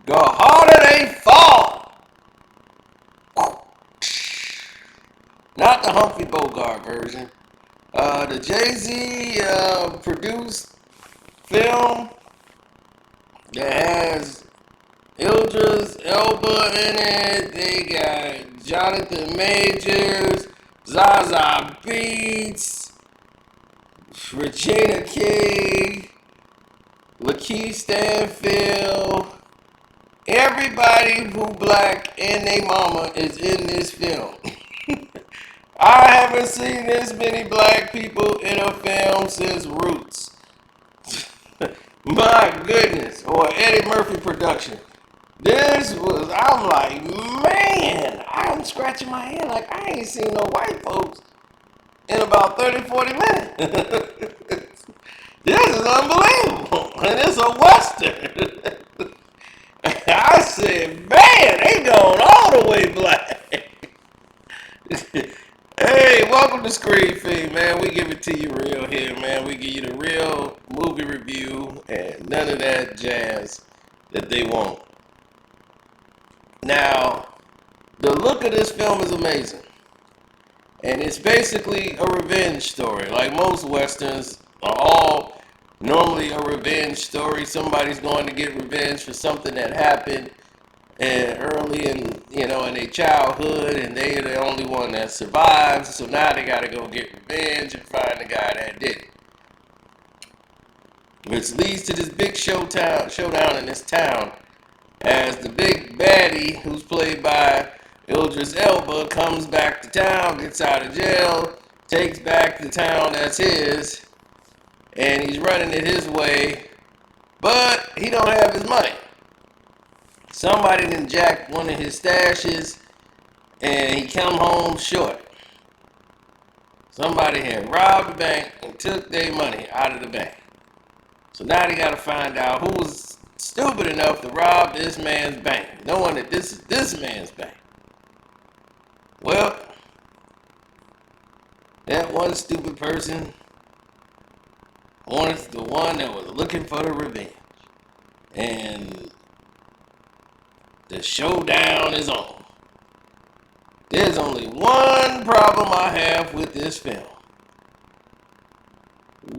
The harder they fall. Not the Humphrey Bogart version. The Jay-Z produced film that has Idris Elba in it. They got Jonathan Majors, Zaza Beetz, Regina King, Lakeith Stanfield. Everybody who black and they mama is in this film. I haven't seen this many black people in a film since Roots. My goodness. Or Eddie Murphy production. This was, I'm like, man, I'm scratching my head like I ain't seen no white folks in about 30, 40 minutes. This is unbelievable. And it's a Western. I said, man, they going all the way black. Hey, welcome to Screen Feed, man. We give it to you real here, man. We give you the real movie review and none of that jazz that they want. Now, the look of this film is amazing. And it's basically a revenge story. Like most Westerns are all normally a revenge story. Somebody's going to get revenge for something that happened early in their childhood, and they're the only one that survives. So now they got to go get revenge and find the guy that did it. Which leads to this big showdown in this town, as the big baddie, who's played by Idris Elba, comes back to town, gets out of jail, takes back the town that's his, and he's running it his way, but he don't have his money. Somebody done jacked one of his stashes, and he come home short. Somebody had robbed the bank and took their money out of the bank. So now they got to find out who was stupid enough to rob this man's bank, knowing that this is this man's bank. Well, that one stupid person wanted the one that was looking for the revenge. And the showdown is on. There's only one problem I have with this film.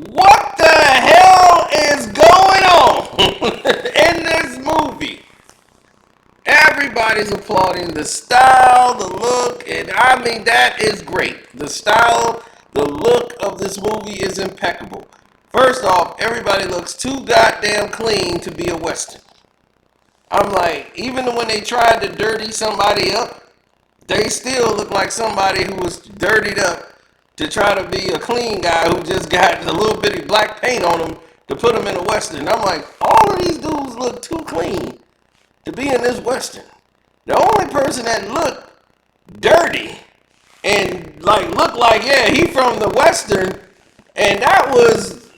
What the hell is going on in this movie? Everybody's applauding the style, the look, and I mean, that is great. The style, the look of this movie is impeccable. First off, everybody looks too goddamn clean to be a Western. I'm like, even when they tried to dirty somebody up, they still look like somebody who was dirtied up to try to be a clean guy who just got a little bitty black paint on him to put him in a Western. I'm like, all of these dudes look too clean to be in this Western. The only person that looked dirty and like looked like, yeah, he from the Western, and that was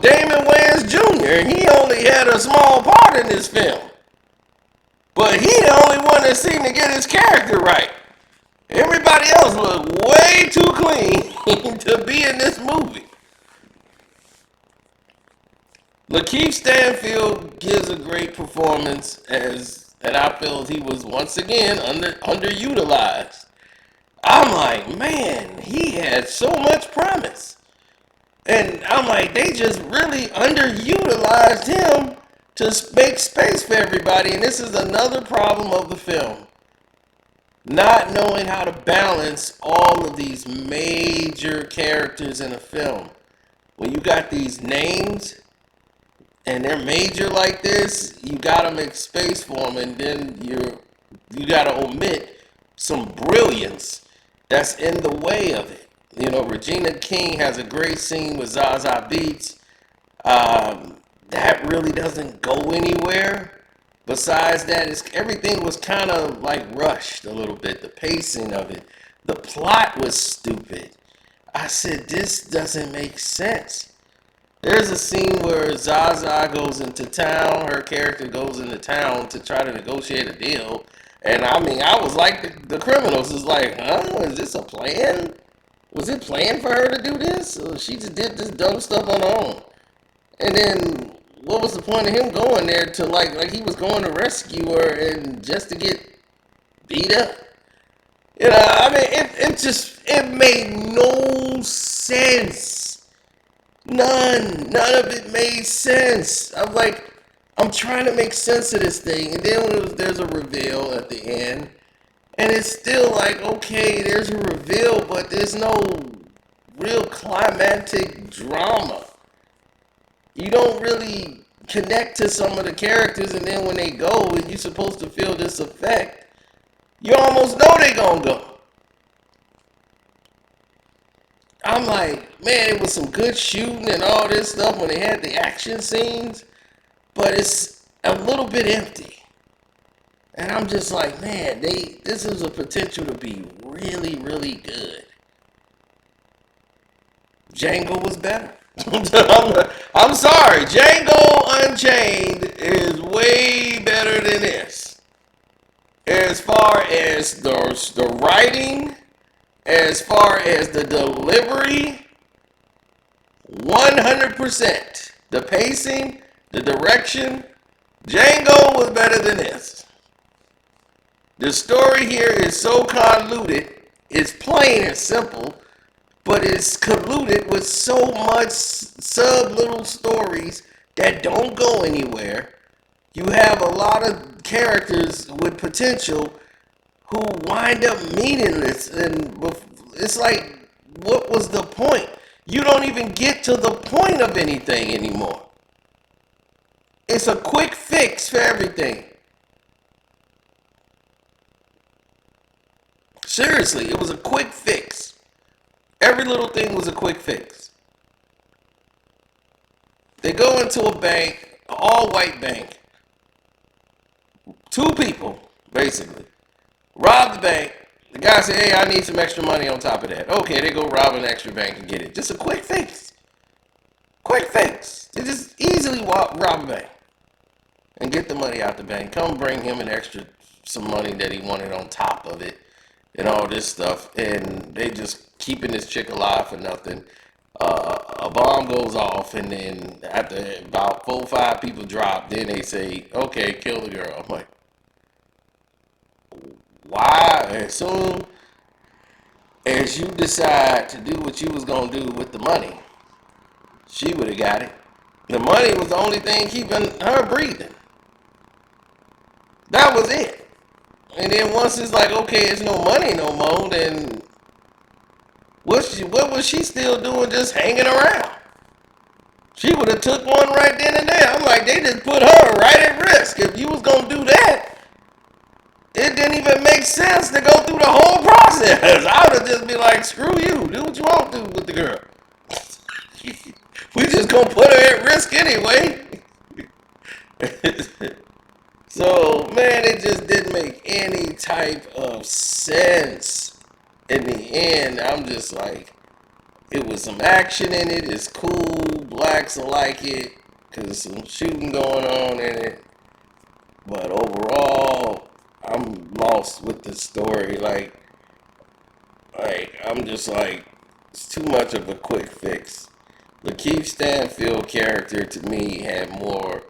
Damon Wayans Jr. And he only had a small part in this film. But he the only one that seemed to get his character right. Everybody else looked way too clean to be in this movie. Lakeith Stanfield gives a great performance, and I feel he was once again underutilized. I'm like, man, he had so much promise. And I'm like, they just really underutilized him to make space for everybody. And this is another problem of the film. Not knowing how to balance all of these major characters in a film. When you got these names and they're major like this, you gotta make space for them, and then you gotta omit some brilliance that's in the way of it. You know, Regina King has a great scene with Zaza Beetz. That really doesn't go anywhere. Besides that, everything was kind of like rushed a little bit. The pacing of it. The plot was stupid. I said, this doesn't make sense. There's a scene where Zaza goes into town. Her character goes into town to try to negotiate a deal. And I mean, I was like the criminals. It's like, huh? Is this a plan? Was it planned for her to do this? Or she just did this dumb stuff on her own? And then what was the point of him going there to like he was going to rescue her and just to get beat up? You know, I mean, it made no sense. None of it made sense. I'm trying to make sense of this thing, and then there's a reveal at the end, and it's still like, okay, there's a reveal, but there's no real climactic drama. You don't really connect to some of the characters, and then when they go, and you're supposed to feel this effect, you almost know they gonna go. I'm like, man, it was some good shooting and all this stuff when they had the action scenes, but it's a little bit empty. And I'm just like, man, this is a potential to be really, really good. Django was better. I'm sorry, Django Unchained is way better than this. As far as the writing, as far as the delivery, 100%. The pacing, the direction, Django was better than this. The story here is so convoluted, it's plain and simple, but it's colluded with so much sub little stories that don't go anywhere. You have a lot of characters with potential who wind up meaningless, and it's like, what was the point? You don't even get to the point of anything anymore. It's a quick fix for everything. Seriously, it was a quick fix. Every little thing was a quick fix. They go into a bank, an all-white bank. Two people, basically, rob the bank. The guy said, hey, I need some extra money on top of that. Okay, they go rob an extra bank and get it. Just a quick fix. Quick fix. They just easily rob a bank and get the money out the bank. Come bring him some money that he wanted on top of it and all this stuff. And they just keeping this chick alive for nothing. A bomb goes off, and then after about 4 or 5 people drop, then they say, okay, kill the girl. I'm like, why? As soon as you decide to do what you was going to do with the money, she would have got it. The money was the only thing keeping her breathing. That was it. And then once it's like, okay, it's no money no more, then what was she still doing just hanging around? She would have took one right then and there. I'm like, they just put her right at risk. If you was going to do that, it didn't even make sense to go through the whole process. I would have just been like, screw you. Do what you want to do with the girl. We just going to put her at risk anyway. So, man, it just didn't make any type of sense. In the end, I'm just like, it was some action in it. It's cool. Blacks will like it because some shooting going on in it. But overall, I'm lost with the story. Like I'm just like, it's too much of a quick fix. The Keith Stanfield character to me had more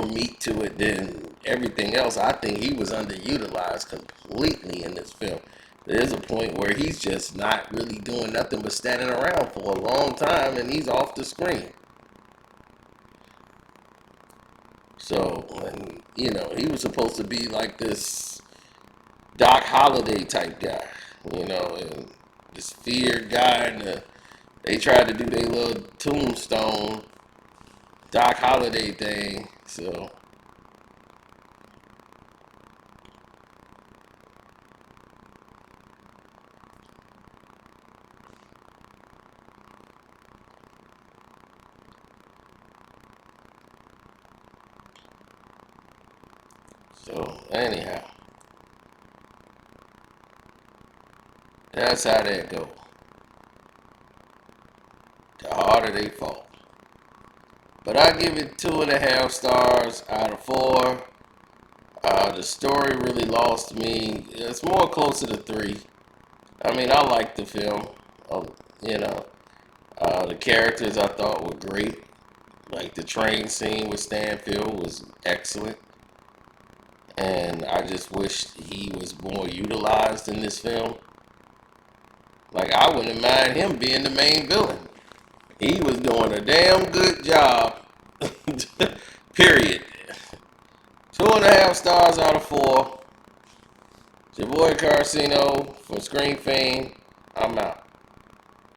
meat to it than everything else. I think he was underutilized completely in this film. There's a point where he's just not really doing nothing but standing around for a long time, and he's off the screen. So, and, he was supposed to be like this Doc Holliday type guy, and this feared guy, and they tried to do their little tombstone Doc Holliday thing, so. So, anyhow, that's how that go. The harder they fall. But I give it 2.5 stars out of 4. The story really lost me. It's more closer to 3. I mean, I liked the film. The characters I thought were great. Like the train scene with Stanfield was excellent. And I just wished he was more utilized in this film. Like, I wouldn't mind him being the main villain. He was doing a damn good job. Period. 2.5 stars out of 4. It's your boy Carcino for Screen Fame. I'm out.